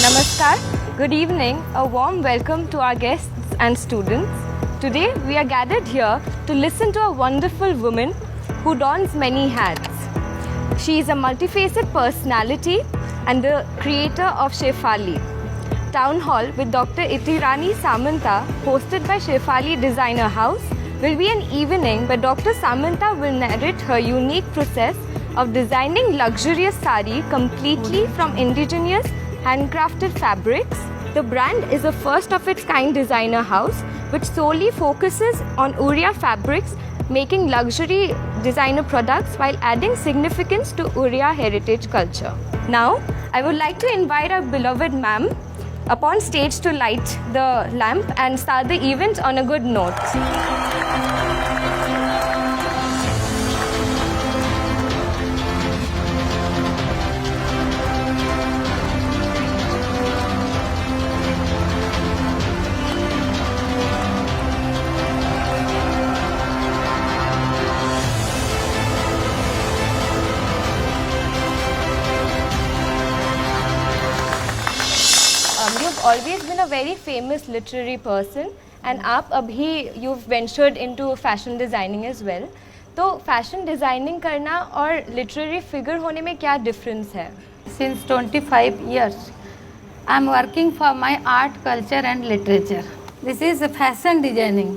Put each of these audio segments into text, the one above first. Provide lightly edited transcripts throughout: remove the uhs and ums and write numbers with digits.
Namaskar, good evening, a warm welcome to our guests and students. Today we are gathered here to listen to a wonderful woman who dons many hats. She is a multifaceted personality and the creator of Shefali. Town Hall with Dr. Itirani Samanta, hosted by Shefali Designer House, will be an evening where Dr. Samanta will narrate her unique process of designing luxurious sari completely from indigenous handcrafted fabrics. The brand is a first of its kind designer house which solely focuses on Oriya fabrics, making luxury designer products while adding significance to Oriya heritage culture. Now, I would like to invite our beloved ma'am upon stage to light the lamp and start the event on a good note. You've always been a very famous literary person and आप अभी you've ventured into fashion designing as well. तो fashion designing करना और literary figure होने में क्या difference है? Since 25 years, I am working for my art, culture and literature. This is fashion designing.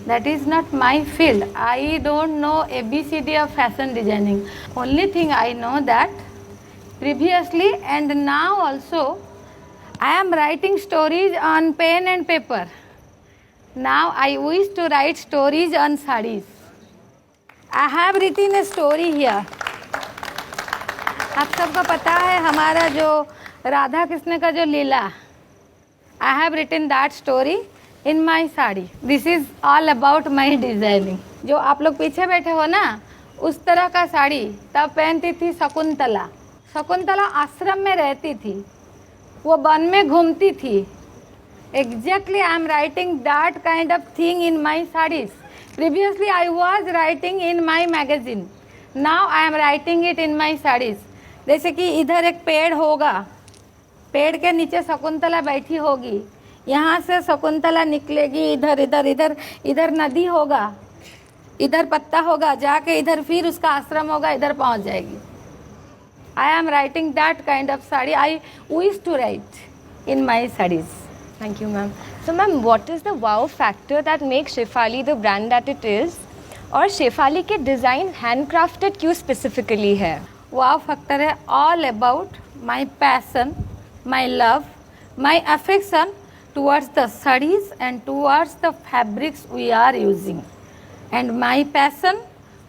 That is not my field. I don't know ABCD of fashion designing. Only thing I know that previously and now also I am writing stories on pen and paper. Now I wish to write stories on sarees. I have written a story here. आप सबको पता है हमारा जो राधा कृष्ण का जो लीला, I have written that story in my sari. This is all about my designing. जो आप लोग पीछे बैठे हो ना, उस तरह का साड़ी तब पहनती थी शकुंतला. शकुंतला आश्रम में रहती थी, वो वन में घूमती थी. Exactly, I am writing that kind of thing in my sarees. Previously, I was writing in my magazine. Now I am writing it in my sarees. जैसे कि इधर एक पेड़ होगा, पेड़ के नीचे शकुंतला बैठी होगी, यहाँ से शकुंतला निकलेगी, इधर इधर इधर इधर नदी होगा, इधर पत्ता होगा, जाके इधर फिर उसका आश्रम होगा, इधर पहुँच जाएगी. I am writing that kind of sari. I wish to write in my sarees. Thank you, ma'am. So, ma'am, what is the wow factor that makes Shefali the brand that it is? और शेफाली के design handcrafted क्यों specifically है? Wow factor है all about my passion, my love, my affection towards the sarees and towards the fabrics we are using, and my passion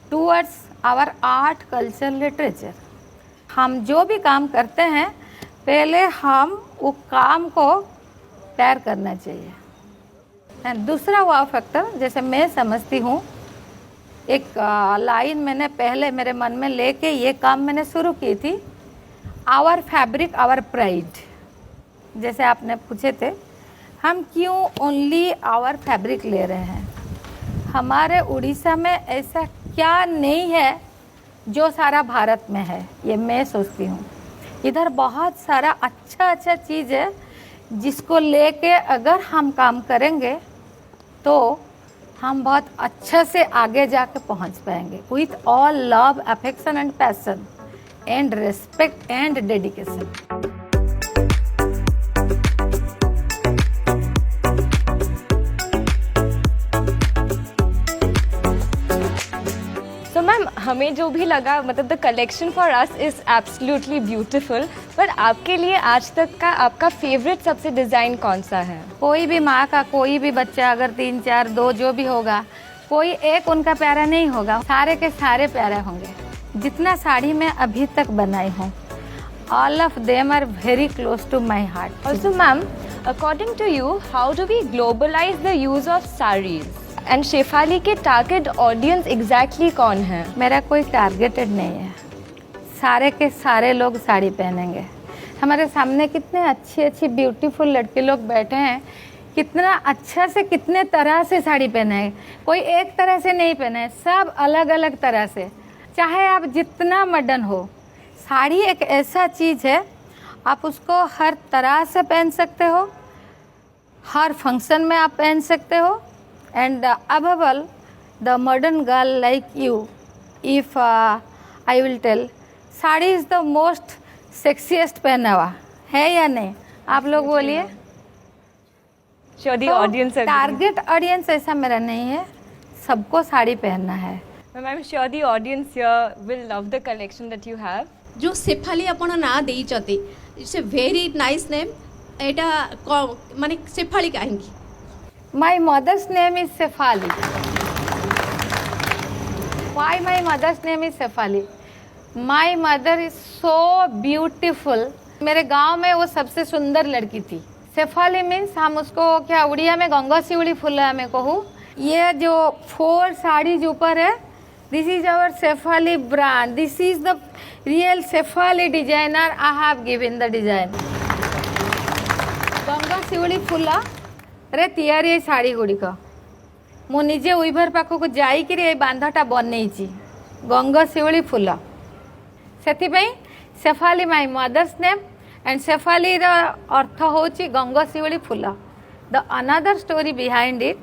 towards our art, culture, literature. हम जो भी काम करते हैं पहले हम वो काम को प्यार करना चाहिए. एंड दूसरा वाव फैक्टर जैसे मैं समझती हूँ, एक लाइन मैंने पहले मेरे मन में लेके ये काम मैंने शुरू की थी, आवर फैब्रिक आवर प्राइड. जैसे आपने पूछे थे हम क्यों ओनली आवर फैब्रिक ले रहे हैं. हमारे उड़ीसा में ऐसा क्या नहीं है जो सारा भारत में है, ये मैं सोचती हूँ. इधर बहुत सारा अच्छा चीज़ है जिसको लेके अगर हम काम करेंगे तो हम बहुत अच्छा से आगे जाके पहुँच पाएंगे. With all love, affection and passion and respect and dedication. तो मैम हमें जो भी लगा, मतलब the collection for us is absolutely beautiful, पर आपके लिए आज तक का आपका फेवरेट सबसे डिज़ाइन कौन सा है? कोई भी माँ का कोई भी बच्चा अगर 3, 4, 2 जो भी होगा, कोई एक उनका प्यारा नहीं होगा, सारे के सारे प्यारे होंगे. जितना साड़ी मैं अभी तक बनाई हूँ, all of them are very close to my heart. Also ma'am, according to you, how do we globalize the use of saris? And Shefali के टारगेट ऑडियंस एग्जैक्टली कौन है? मेरा कोई टारगेटेड नहीं है, सारे के सारे लोग साड़ी पहनेंगे. हमारे सामने कितने अच्छी ब्यूटीफुल लड़के लोग बैठे हैं, कितना अच्छा से कितने तरह से साड़ी पहने हैं. कोई एक तरह से नहीं पहने हैं, सब अलग अलग तरह से. चाहे आप जितना मॉडर्न हो, साड़ी एक ऐसा चीज़ है आप उसको हर तरह से पहन सकते हो, हर फंक्शन में आप पहन सकते हो. And above all, the modern girl like you, if I will tell, sari is the most sexiest पहनावा है या नहीं? आप लोग बोलिए. Sure, the audience agrees. Target audience ऐसा मेरा नहीं है, सबको साड़ी पहनना है. Ma'am, I'm sure the audience here will love the collection that you have. जो शेफाली आपण ना देइचते, it's a very nice name. एटा माने शेफाली काहेकि? My mother's name is Sefali. Why my mother's name is Sefali? My mother is so beautiful. मेरे गांव में वो सबसे सुंदर लड़की थी. शेफाली मीन्स हम उसको क्या उड़िया में गंगा सिवड़ी फुला में कहूँ. ये जो 4 साड़ी जो ऊपर है, this is our Shefali brand. This is the real Shefali designer. I have given the design. Ganga सिवड़ी फुला रे तैयारी है शाड़ी गुड़िक. मु निजे उइभर पाखक जाइकिरी ए बांधटा बनईची गंगा शिवली फूल. सेथिपई Shefali my mother's name and Shefali र अर्थ होची गंगा शिवली फूल. The another story behind it,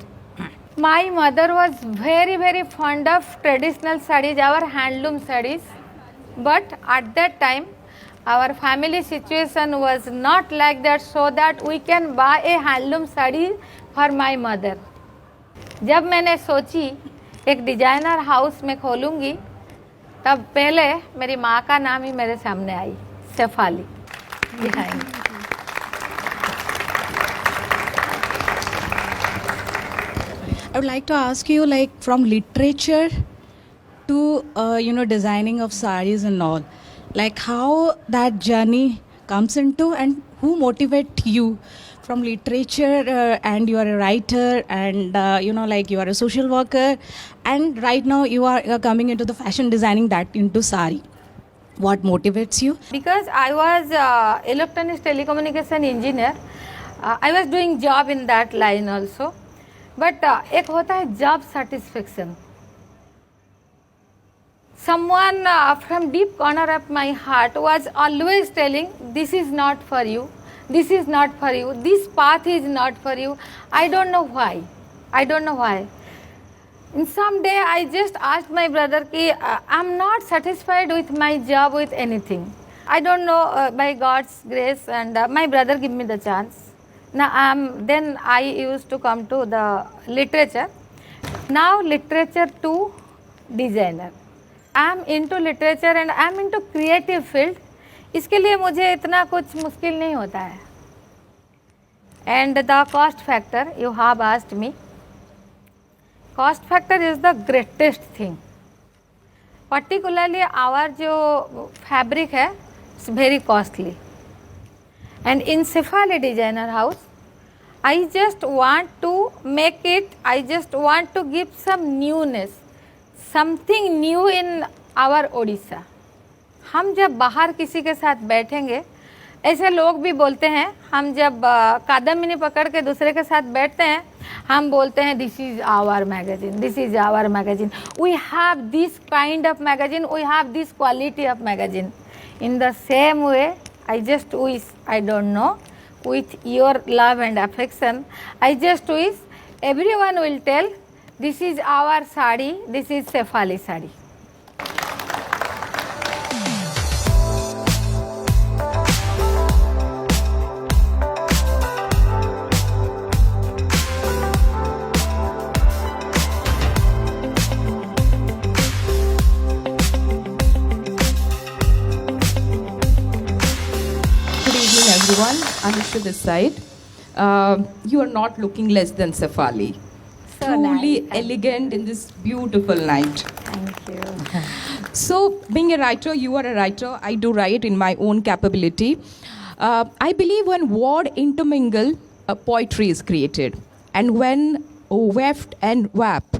my mother was very fond of traditional sarees, our handloom sarees, but at that time our family situation was not like that, so that we can buy a handloom saree for my mother. जब मैंने सोची एक designer house में खोलूंगी, तब पहले मेरी माँ का नाम ही मेरे सामने आई, Shefali design. I would like to ask you, like, from literature to designing of sarees and all, like how that journey comes into, and who motivate you from literature, and you are a writer, and like you are a social worker, and right now you are coming into the fashion designing, that into sari. What motivates you? Because I was electronics telecommunication engineer, I was doing job in that line also. But एक होता है job satisfaction. Someone from deep corner of my heart was always telling, this is not for you, this is not for you, this path is not for you. I don't know why. And someday I just asked my brother ki I'm not satisfied with my job, with anything. I don't know, by God's grace, and my brother gave me the chance. Now then I used to come to the literature. Now literature to designer. I am into literature and I am into creative field. इसके लिए मुझे इतना कुछ मुश्किल नहीं होता है. And the cost factor you have asked me. Cost factor is the greatest thing. Particularly our जो fabric है, it's very costly. And in Sefali Designer House, I just want to make it, I just want to give some newness, something new in our Odisha. हम जब बाहर किसी के साथ बैठेंगे, ऐसे लोग भी बोलते हैं, हम जब कादम्बिनी पकड़ के दूसरे के साथ बैठते हैं, हम बोलते हैं this is our magazine, this is our magazine, we have this kind of magazine, we have this quality of magazine. In the same way I just wish, I don't know, with your love and affection, I just wish everyone will tell, this is our sari, this is Sefali sari. Everyone, Anusha this side. You are not looking less than Sefali. So Truly nice. elegant in this beautiful night. Thank you. So, being a writer, you are a writer. I do write in my own capability. I believe when word intermingle, poetry is created. And when weft and wap,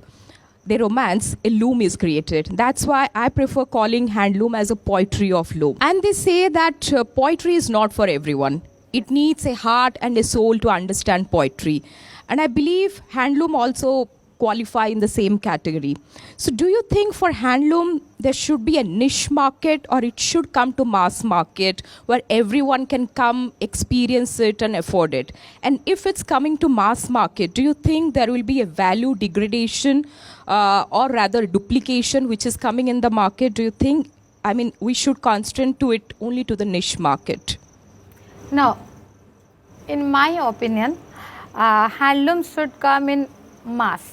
the romance, a loom is created. That's why I prefer calling handloom as a poetry of loom. And they say that poetry is not for everyone. It needs a heart and a soul to understand poetry. And I believe handloom also qualify in the same category. So do you think for handloom there should be a niche market, or it should come to mass market where everyone can come, experience it and afford it? And if it's coming to mass market, do you think there will be a value degradation or rather duplication which is coming in the market? Do you think, I mean, we should constrain to it only to the niche market? No, in my opinion, handloom should come in mass.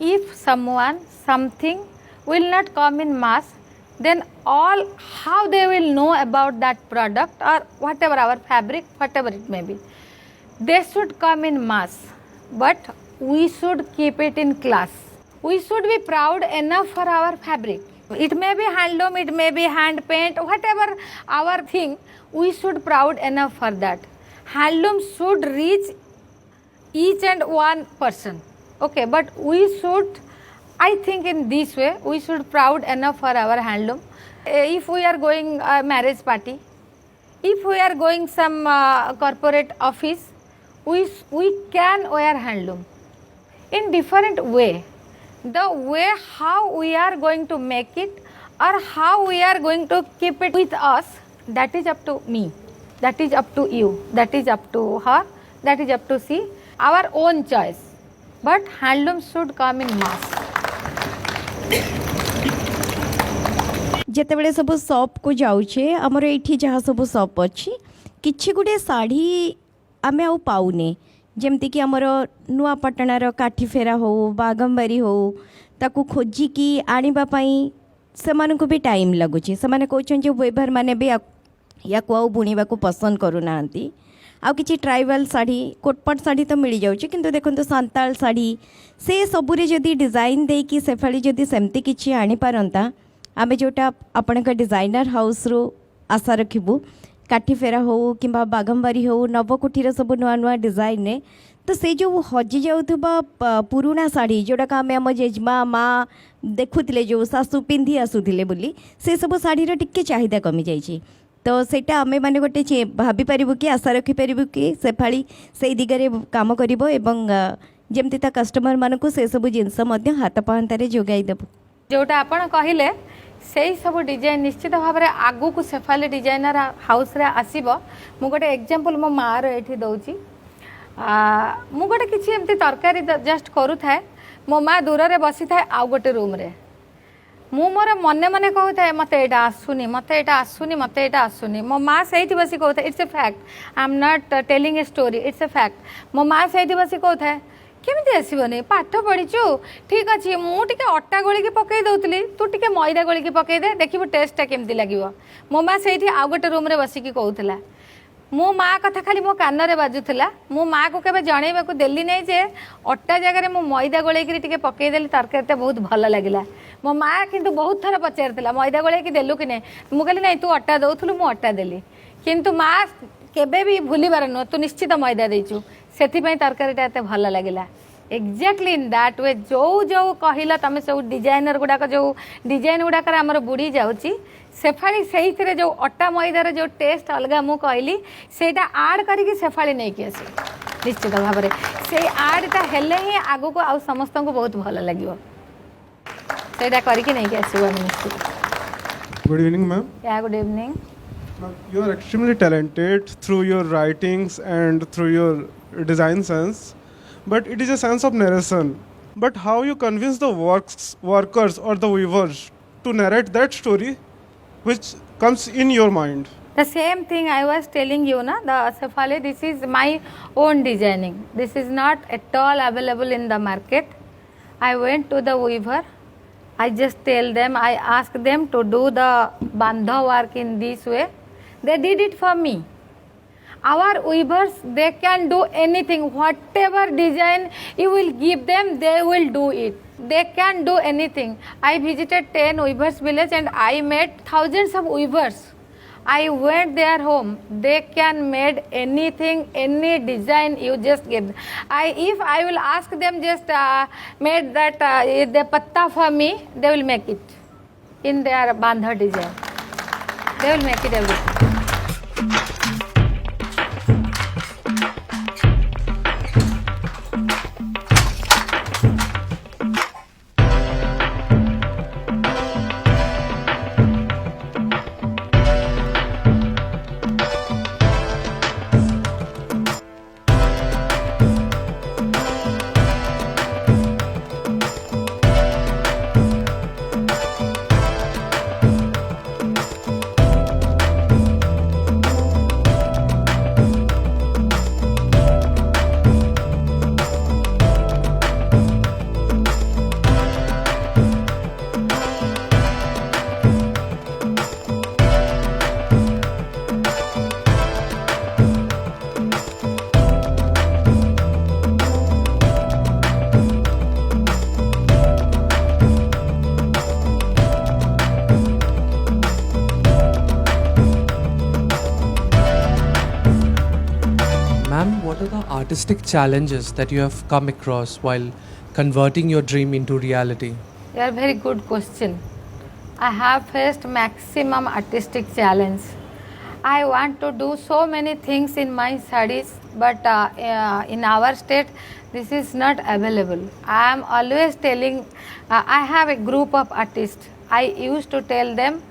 If something will not come in mass, then how they will know about that product or whatever, our fabric, whatever it may be. They should come in mass, but we should keep it in class. We should be proud enough for our fabric. It may be handloom, it may be hand paint, whatever our thing, we should proud enough for that. Handloom should reach each and one person. Okay, but we should, I think in this way, we should proud enough for our handloom. If we are going a marriage party, if we are going some corporate office, we can wear handloom in different way. The way how we are going to make it or how we are going to keep it with us, that is up to me, that is up to you, that is up to her, that is up to she, our own choice. But handloom should come in mass. ଯେତେବେଳେ ସବୁ ସପ୍କୁ ଯାଉଛେ ଆମର ଏଇଠି ଯାହା ସବୁ ସପ୍ ଅଛି କିଛି ଗୁଡ଼ିଏ ଶାଢ଼ୀ ଆମେ ଆଉ ପାଉନେ, ଯେମିତିକି ଆମର ନୂଆପାଟଣାର କାଠିଫେରା ହେଉ ବାଗମ୍ବାରୀ ହେଉ ତାକୁ ଖୋଜିକି ଆଣିବା ପାଇଁ ସେମାନଙ୍କୁ ବି ଟାଇମ୍ ଲାଗୁଛି। ସେମାନେ କହୁଛନ୍ତି ଯେ ୱେଭର୍ ମାନେ ବି ୟାକୁ ଆଉ ବୁଣିବାକୁ ପସନ୍ଦ କରୁନାହାନ୍ତି। ଆଉ କିଛି ଟ୍ରାଇବାଲ୍ ଶାଢ଼ୀ କୋଟପଟ ଶାଢ଼ୀ ତ ମିଳିଯାଉଛି, କିନ୍ତୁ ଦେଖନ୍ତୁ ସାନ୍ତାଳ ଶାଢ଼ୀ ସେ ସବୁରେ ଯଦି ଡିଜାଇନ୍ ଦେଇକି ସେଫାଳି ଯଦି ସେମିତି କିଛି ଆଣିପାରନ୍ତା, ଆମେ ଯେଉଁଟା ଆପଣଙ୍କ ଡିଜାଇନର୍ ହାଉସ୍ରୁ ଆଶା ରଖିବୁ, କାଠିଫେରା ହେଉ କିମ୍ବା ବାଗମ୍ବାରୀ ହେଉ ନବକୁଠିର ସବୁ ନୂଆ ନୂଆ ଡିଜାଇନ୍ରେ, ତ ସେ ଯେଉଁ ହଜି ଯାଉଥିବା ପୁରୁଣା ଶାଢ଼ୀ ଯେଉଁଟାକ ଆମେ ଆମ ଜେଜେମା ମା ଦେଖୁଥିଲେ, ଯେଉଁ ଶାଶୁ ପିନ୍ଧି ଆସୁଥିଲେ ବୋଲି, ସେସବୁ ଶାଢ଼ୀର ଟିକେ ଚାହିଦା କମିଯାଇଛି। ତ ସେଇଟା ଆମେମାନେ ଗୋଟେ ଭାବିପାରିବୁ କି ଆଶା ରଖିପାରିବୁ କି ସେଫାଳି ସେଇ ଦିଗରେ କାମ କରିବ ଏବଂ ଯେମିତି ତା କଷ୍ଟମରମାନଙ୍କୁ ସେସବୁ ଜିନିଷ ମଧ୍ୟ ହାତ ପାହାନ୍ତାରେ ଯୋଗାଇ ଦେବୁ। ଯେଉଁଟା ଆପଣ କହିଲେ ସେଇ ସବୁ ଡିଜାଇନ୍ ନିଶ୍ଚିତ ଭାବରେ ଆଗକୁ ସେଫାଲି ଡିଜାଇନର ହାଉସ୍ରେ ଆସିବ। ମୁଁ ଗୋଟେ ଏକ୍ଜାମ୍ପଲ୍ ମୋ ମାଆର ଏଇଠି ଦେଉଛି। ମୁଁ ଗୋଟେ କିଛି ଏମିତି ତରକାରୀ ଜଷ୍ଟ କରୁଥାଏ, ମୋ ମାଆ ଦୂରରେ ବସିଥାଏ ଆଉ ଗୋଟେ ରୁମ୍ରେ। ମୁଁ ମୋର ମନେ ମନେ କହୁଥାଏ ମୋତେ ଏଇଟା ଆସୁନି, ମୋତେ ଏଇଟା ଆସୁନି, ମୋତେ ଏଇଟା ଆସୁନି। ମୋ ମାଆ ସେଇଠି ବସି କହୁଥାଏ, it's a fact, I am not telling a story, it's a fact. ମୋ ମାଆ ସେଇଠି ବସି କହୁଥାଏ କେମିତି ଆସିବନି, ପାଠ ପଢ଼ିଛୁ ଠିକ୍ ଅଛି, ମୁଁ ଟିକେ ଅଟା ଗୋଳିକି ପକାଇ ଦେଉଥିଲି, ତୁ ଟିକେ ମଇଦା ଗୋଳିକି ପକାଇ ଦେ, ଦେଖିବୁ ଟେଷ୍ଟଟା କେମିତି ଲାଗିବ। ମୋ ମାଆ ସେଇଠି ଆଉ ଗୋଟେ ରୁମ୍ରେ ବସିକି କହୁଥିଲା। ମୋ ମାଆ କଥା ଖାଲି ମୋ କାନରେ ବାଜୁଥିଲା। ମୁଁ ମାଆକୁ କେବେ ଜଣେଇବାକୁ ଦେଲି ନାହିଁ ଯେ ଅଟା ଜାଗାରେ ମୁଁ ମଇଦା ଗୋଳେଇକିରି ଟିକେ ପକାଇଦେଲି, ତରକାରୀଟା ବହୁତ ଭଲ ଲାଗିଲା। ମୋ ମାଆ କିନ୍ତୁ ବହୁତ ଥର ପଚାରିଥିଲା ମଇଦା ଗୋଳେଇକି ଦେଲୁ କି ନାହିଁ। ମୁଁ କହିଲି ନାହିଁ, ତୁ ଅଟା ଦେଉଥିଲୁ, ମୁଁ ଅଟା ଦେଲି। କିନ୍ତୁ ମାଆ କେବେ ବି ଭୁଲିବାର ନୁହଁ, ତୁ ନିଶ୍ଚିତ ମଇଦା ଦେଇଛୁ, ସେଥିପାଇଁ ତରକାରୀଟା ଏତେ ଭଲ ଲାଗିଲା। ଏକ୍ଜାକ୍ଟଲି ଇନ୍ ଦ୍ୟାଟ୍ ୱେ ଯେଉଁ କହିଲ ତମେ ସବୁ ଡିଜାଇନର ଗୁଡ଼ାକ ଯେଉଁ ଡିଜାଇନ୍ ଗୁଡ଼ାକରେ ଆମର ବୁଡ଼ି ଯାଉଛି, ସେଫାଳି ସେଇଥିରେ ଯେଉଁ ଅଟା ମଇଦାର ଯେଉଁ ଟେଷ୍ଟ ଅଲଗା ମୁଁ କହିଲି, ସେଇଟା ଆଡ଼୍ କରିକି ସେଫାଳି ନେଇକି ଆସିବ ନିଶ୍ଚିତ ଭାବରେ। ସେଇ ଆଡ଼୍ଟା ହେଲେ ହିଁ ଆଗକୁ ଆଉ ସମସ୍ତଙ୍କୁ ବହୁତ ଭଲ ଲାଗିବ, ସେଇଟା କରିକି ନେଇକି ଆସିବ ଆମେ ନିଶ୍ଚିତ। Good evening, ma'am. Yeah, good evening. Ma'am, you are extremely talented through your writings and through your design sense, but it is a sense of narration. But how you convince the workers or the weavers to narrate that story which comes in your mind? The same thing I was telling you, na, the Cephali, this is my own designing. This is not at all available in the market. I went to the weaver. I just tell them, I ask them to do the bandha work in this way. They did it for me. Our weavers, they can do anything. Whatever design you will give them, they will do it. They can do anything. I visited 10 weavers village and I met thousands of weavers. I went their home. They can made anything, any design you just give. If I will ask them just made that the patta for me, they will make it in their bandha design. They will make it everything. what are the artistic challenges that you have come across while converting your dream into reality? Yeah, very good question. I have faced maximum artistic challenge. I want to do so many things in my studies, but in our state, this is not available. I am always telling, I have a group of artists. I used to tell them,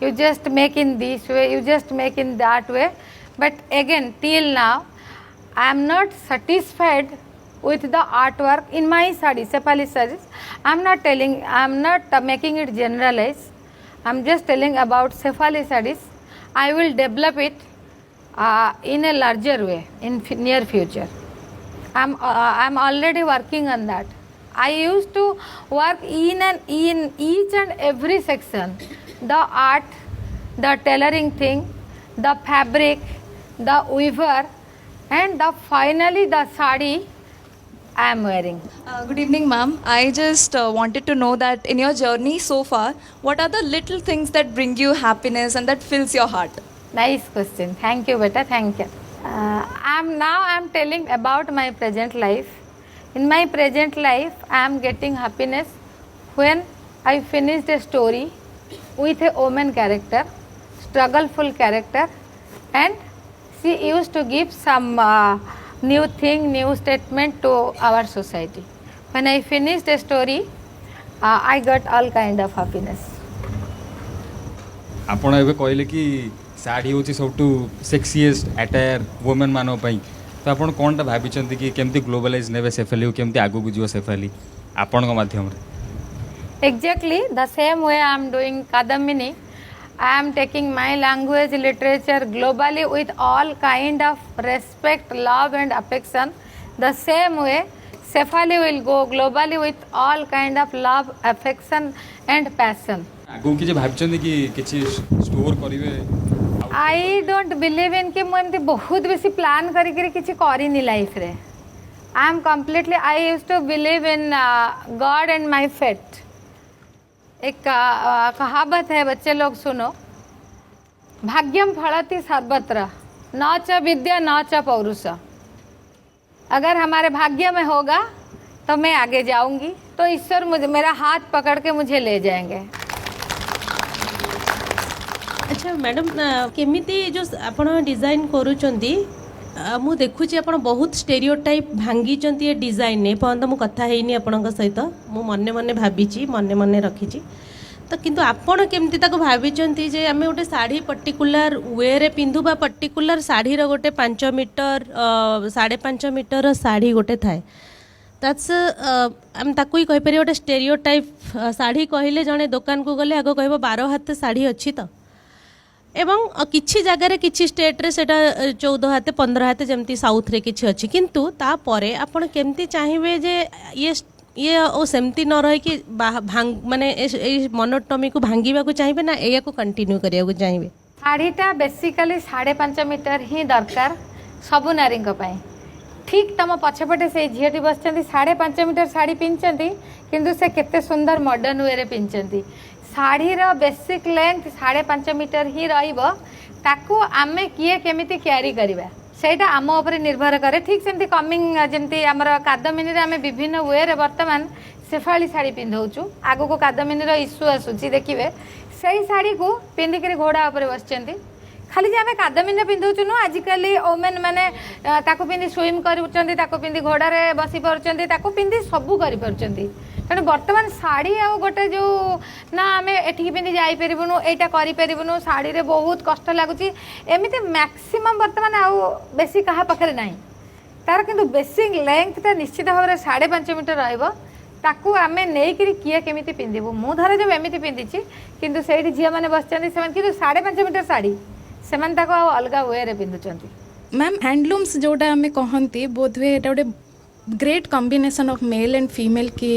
you just make in this way, you just make in that way. But again, till now, I am not satisfied with the artwork in my studies, Cephali studies. I am not telling, I am not making it generalized. I am just telling about Cephali studies. I will develop it in a larger way in near future. I'm already working on that. I used to work in each and every section, the art, the tailoring thing, the fabric, the weaver, and finally the sari I am wearing. Good evening, ma'am. I just wanted to know that in your journey so far, what are the little things that bring you happiness and that fills your heart? Nice question. Thank you, beta. Thank you. I'm telling about my present life. In my present life, I am getting happiness when I finished a story with a woman character, struggleful character, and she used to give some new thing, new statement to our society. When I finished a story, I got all kind of happiness. आपण एबे कहले कि साड़ी होची सबटू sexiest attire women मानो पई तो आपण कोनटा भाबिचंती कि केमती ग्लोबलाइज नेबे सेफाली केमती आगो गुजियो सेफाली आपण को माध्यम रे Exactly the same way I am doing Kadamini. I am taking my language literature globally with all kind of respect, love and affection. The same way Cephali will go globally with all kind of love, affection and passion. आगो कि जे भाबिचंती कि किछि store करिवे I don't believe in कि मु एमती बहुत बेसी प्लान करी करी किछि करिनी लाइफ रे. I am completely, I used to believe in God and my fate. एक कहावत है, बच्चे लोग सुनो, भाग्यम फलति सर्वत्र न च विद्या न च पौरुष. अगर हमारे भाग्य में होगा तो मैं आगे जाऊंगी, तो ईश्वर मुझे मेरा हाथ पकड़ के मुझे ले जाएंगे. अच्छा मैडम केमिति जो आपण डिजाइन करूचंती मु देखुची आपण बहुत स्टेरियोटाइप भांगीचंती ए डिजाइन ने पर्यंत मु कथा हेनी आपणक सहित मु मने मने भाबीची मने मने रखीची तो किंतु आपण केमिति ताको भाबीचंती जे आमे गोटे साड़ी पर्टिकुलर वे रे पिंधु बा पर्टिकुलर साड़ी रो गोटे 5 मीटर 5.5 मीटर साड़ी गोटे थाए दैट्स आम ताकू ही कहि परियो गोटे स्टेरियोटाइप साड़ी कहिले जणे दुकान को गले आगो कहबो 12 हाथ साड़ी अछि तो एवं किछि जगार किछि स्टेट रे सेटा 14 हाथ 15 हाथ जमती साउथ रे किछि अछि किंतु ता परे आपण केमती चाहिबे जे ये ओ सेमती न रहे कि भांग माने ए मोनोटोमी को भांगीबा को चाहिबे ना एया को कंटिन्यू करिया को चाहिबे. साड़ीटा बेसिकली 5.5 मीटर ही दरकार सबु नारी पाई. ठीक तुम पछपटे से झीटी बसचंती 5.5 मीटर साड़ी पिंचंती किंतु से केते सुंदर मॉडर्न वे रे पिंचंती. साड़ीर बेसिक लेंथ 5.5 मीटर ही रहिबो ताकू आमे किए केमिति क्यारी करिबा सेटा आम ऊपर निर्भर करे. ठीक सेमती कमिंग जेमती हमर कादमिनी रे आमे विभिन्न वे रे वर्तमान सेफाली साड़ी पिंधौचु. आगो को कादमिनी रो इश्यू आसुची देखिबे सेही साड़ी को पिंधि के घोड़ा ऊपर बसचंती. खाली जे आमे कादमिनी पिंधौचु न आजिकली वुमेन माने ताको पिंधि स्विम करूचंती ताको पिंधि घोड़ा रे बसी परचंती ताको पिंधि सबु करि परचंती. तेणु बर्तमान शाढ़ी आउ गोटे जो ना आम एठिक पिंधि जापरूँ एटा करूँ शाढ़ी रे बहुत कष्ट लगुच एमती मैक्सिमम बर्तमान आउ बेसी क्या पाखे ना तार किंतु बेसिक लेंथटा निश्चित भाव में 5.5 मीटर रहा आम नहीं किए केमी पिंधु मु धर जो एमती पिंधि किंतु से झील मैंने बस कि 5.5 मीटर शाढ़ी से अलग वे पिंधुंट. मैम हैंडलूम्स जोटा आम कहती बोध हुए गोटे great combination of male and female कि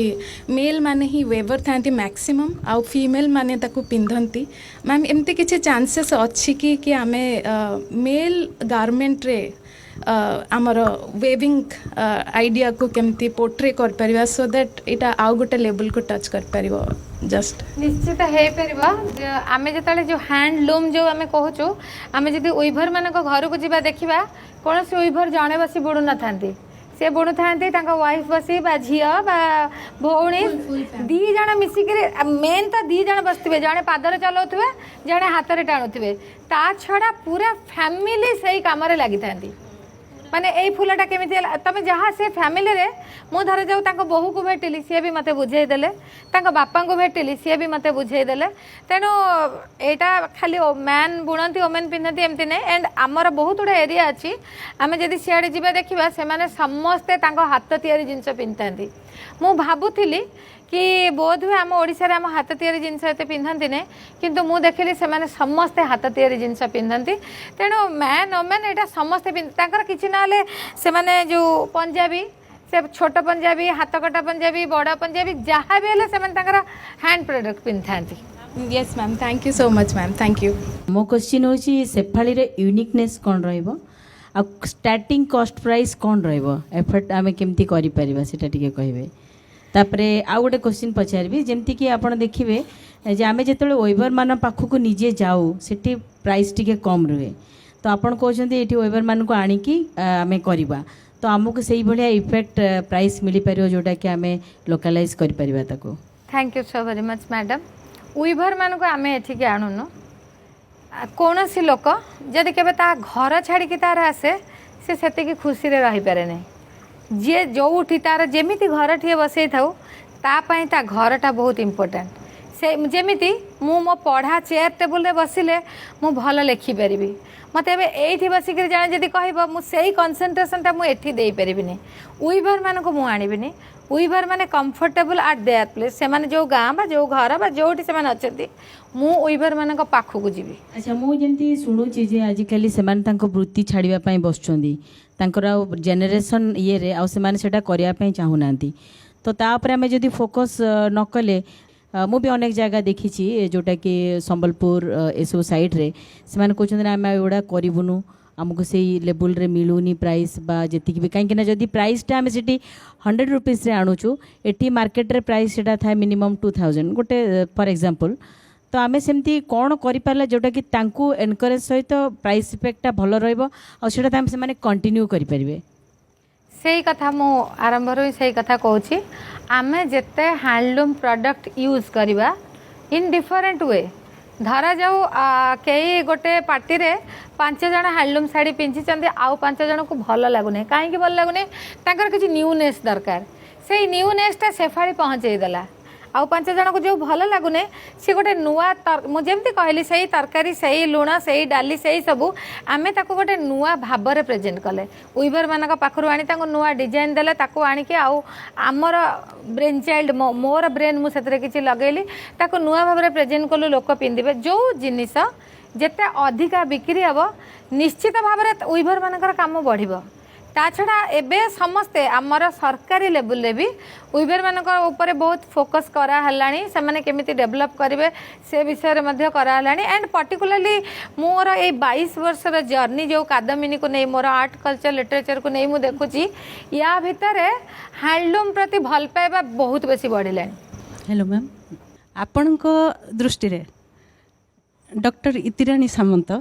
मेल माने ही वेवर थांती मैक्सिमम आउ फीमेल माने ताकू पिंधंती. मैम एमती किसी चांसेस अच्छी कि आमे मेल गारमेंट रे आमर वेविंग आइडिया को केमती पोर्ट्रे कर परिबा सो दैट इटा आउ गोटे लेवल को टच कर परिबो. जस्ट निश्चित है परिबा आमे जतले जो हैंडलूम जो आमे कहूचु आमे जदी उइभर मानको घर को जिबा देखिबा कौन से उइभर जड़े बसी बुणु न था से बुणु था वाइफ बसी बा झील बा भौणी दी जण मिसिक मेन तो दी जण बसवे जड़े पादर चलाउे जड़े हाथ में टाणुवे ता छड़ा पूरा फैमिली से कम लगी था माने यही फूलटा केमी तुम जहाँ से फैमिली रे मु धर जाऊ बोहू को भेटिली सी भी मत बुझेदेले बापा को भेटिली सी भी मत बुझेदेले तेणु यहाँ खाली मैन बुणती ओमेन पिंधती एमती नहीं एंड आमर बहुत गुड़ा एरिया अच्छी आम जदि सियाड़े जी देखा से समस्ते हाथ तैयारी जिनस पिंधि मु भावुली कि बोध हुए आम ओडिशा आम हाथ तैयारी जिनस एत पिंधती नहीं किंतु मु देखिली से समस्ते हाथ तैयारी जिनस पिंधती तेणु मैन ओमेन यहाँ समस्ते पिंधर किसी ना से माने जो पंजाबी से छोट पंजाबी हाथ कटा पंजाबी बड़ पंजाबी जहाँ भी है हैंड प्रोडक्ट पिंधा Yes, ma'am. Thank you so much, ma'am. Thank you. मो क्वेश्चन होची सेफाली रे यूनिकनेस कोन रहइबो आ स्टार्टिंग कॉस्ट प्राइस कोन रहइबो एफर्ट आमे केमती करि परिबा सेटा टिके कहबे तापरे आ गोटे क्वेश्चन पचारबी जेमती कि आपण देखिबे जे आमे जेतले वेबर मान पाखु को निजे जाऊ सेठी प्राइस टिके कम रहे तो आपण कहउछन्ती एठी वेबर मान को आनी कि आमे करबा तो हमको सही भलिया इफेक्ट प्राइस मिली परिबो जोटा कि आमे लोकलाइज करि परिबा ताको thank you so very much madam उइभर मान को आम एठिक आणुनु कौन सी लोक जदि केबे ता घर छाड़ी तार आसे से सेतिकी खुशी रे रही पारे नहीं जे जोठी तार जेमिति घर ठिए बसई थाउ तापाई ता घरटा बहुत इम्पोर्टेंट से जेमिति मु मो पढ़ा चेयर टेबुल रे बसिले मु भल लेखि परिबी मत एठी बसिक जाने जदि कहब मु सेही कंसंट्रेशनटा मु एठी देई परिबिनी उइभर मान को मु आनिबिनी उइभर माने कंफर्टेबल एट देयर प्लेस से माने जो गाँ बा जो घर बा जोठी से माने अछंती मु उइभर मान को पाखु को जीवी अच्छा मु जेमती सुनुची जे आजिकली से माने तांको वृत्ति छाड़िबा पई बसचोंदी तांकर जेनेरेशन ये रे आ से माने सेटा करिया पई चाहुनांती तो ता ऊपर हमें जदी फोकस न कले मु भी अनेक जगह देखी जोटा कि संबलपुर एसबू साइड रे से माने कहउछन आम एगुड़ा करिबुनु आमको से लेवल रे मिलूनी प्राइस बा जति भी कहीं जदि प्राइसटा आम से 100 रुपीस रे आणुचु एटी मार्केट रे प्राइस सेटा था मिनिमम 2000 गोटे फॉर एग्जांपल तो आम सेमती कौन करिपारला जोटा कि तांकू एनकरेज सहित प्राइस इफेक्टटा भल रहइबो आ सेटा ताम से माने कंटिन्यू करि परिबे सही कथा मु आरंभ रो सही कथा कहूची आमे जेते हैंडलूम प्रोडक्ट यूज करवा इन डिफरेंट वे धरा जाऊ कई गोटे पार्टी रे 5 जण हैंडलूम साड़ी पिंधि आउ 5 जन को भल लगुनि कहीं भल लगुनि तांकर किछि न्यूनेस दरकार से न्यूनेसटा सेफाड़ी पहुँचे देला आउ 5 जन को जो भल लगुनि सी गोटे नुआ मुझे कहली से तरकारी से लुण से डाली से सबू आमे ताको गोटे नुआ भाव में प्रेजेंट कले उइभर मान पाखु आनी नुआ डिजाइन देले ताको आनिके आउ आमर ब्रेन चाइल्ड मोर ब्रेन मुझे किसी लगेली ताको नुआ भाव में प्रेजेंट कलु लोक पिंधे जो जिनिस जेते अधिका बिक्री हम निश्चित भाव में उइभर मानकर काम बढ़िबो ता छड़ा एबे समस्ते आमर सरकारी लेवल रे भी उइभर मानकर ऊपर बहुत फोकस करा हलानी से माने केमिति डेवलप करिवे से विषय रे मध्य करा हलानी एंड पर्टिकुलरली मोर ए 22 वर्ष र जर्नी जो कादमिनी को नै मोर आर्ट कल्चर लिटरेचर को नै मु देखुची या भितर हैंडलूम प्रति भल पाइबा बहुत बेसी बढ़िलानी हेलो मैम आपणको दृष्टि रे डॉक्टर इतिराणी सामंत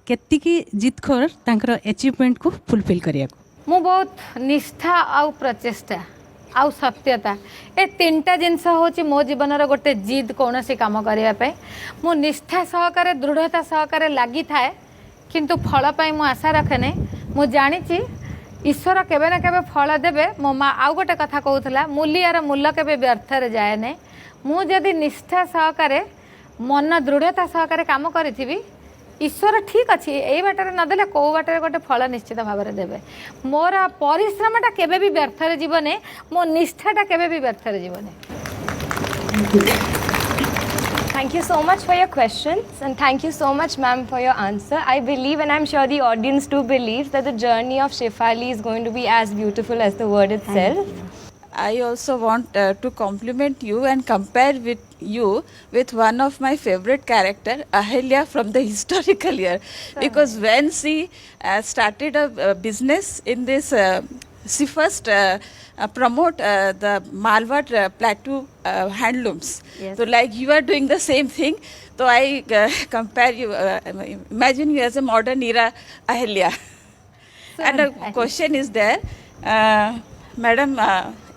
केतिकी जितखोर तांकर अचीवमेंट को फुलफिल करिया मु बहुत निष्ठा आउ प्रचेष्टा आउ सत्यता ए तीनटा जिनस होची मो जीवन रो गोटे जिद कौन सी काम करिया पे मु निष्ठा सहकारे दृढ़ता सहकारे लगी थाए किंतु फल पाई मु आशा रखे नै मु जानिची ईश्वर केबे ना केबे फल देबे मो माँ आउ गोटे कथा कहूला मूल्यार मूल्य केबे व्यर्थ रे जाए नै मु जदि निष्ठा सहकारे मन दृढ़ता सहकारे काम करिथिबी ईश्वर ठीक अच्छी यही बाटर नदेले कौ बाटर गोटे फल निश्चित भाव में देवे मोर परिश्रमटा केबे भी व्यर्थ रे जीवने मो निष्ठाटा केबे भी व्यर्थ रे जीवने Thank you so much for your questions and thank you so much ma'am for your answer. I believe and I'm sure the audience too believes that the journey of Shefali is going to be as beautiful as the word itself. I also want to compliment you and compare with you with one of my favorite character, Ahalya from the historical year, because when she started a business in this, she first promote the Malwa Plateau handlooms. Yes. So like you are doing the same thing. So I compare you, imagine you as a modern era Ahalya. And a question is there, Madam,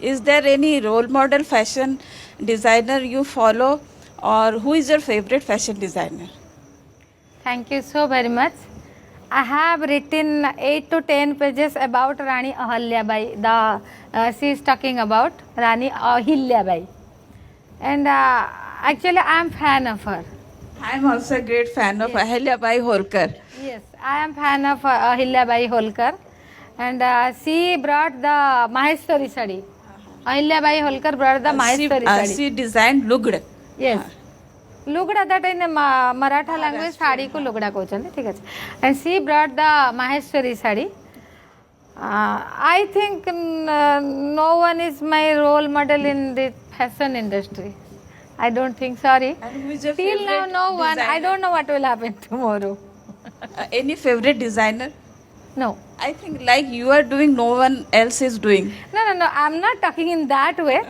is there any role model fashion designer you follow, or who is your favorite fashion designer? Thank you so very much. I have written 8 to 10 pages about Rani Ahalya Bai. She is talking about Rani Ahilya Bai. And actually I am fan of her. I am also a great fan of Ahalya Bai Holkar. Yes, I am fan of Ahilya Bai Holkar. And she brought the Maheshwari sari. Ahilya Bai Holkar brought the Maheshwari sari. She designed lugd. Yes. Lugda, that in Maratha language, sari ko lugda कहते ठीक है. And she brought the Maheshwari sari. I think no one is my role model in the fashion industry. I don't think, sorry. And who is your Till now, favorite no one. I designer? don't know what will happen tomorrow. Any favorite designer? No. I think like you are doing, no one else is doing. No. I'm not talking in that way.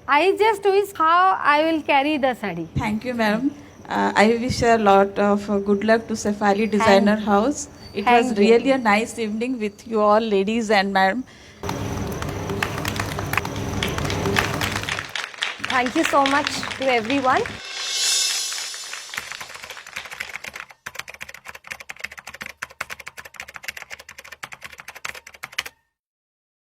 I just wish how I will carry the sari. Thank you, madam. I wish a lot of good luck to Safari Designer House. It was Thank you. really a nice evening with you all, ladies and madam. Thank you so much to everyone.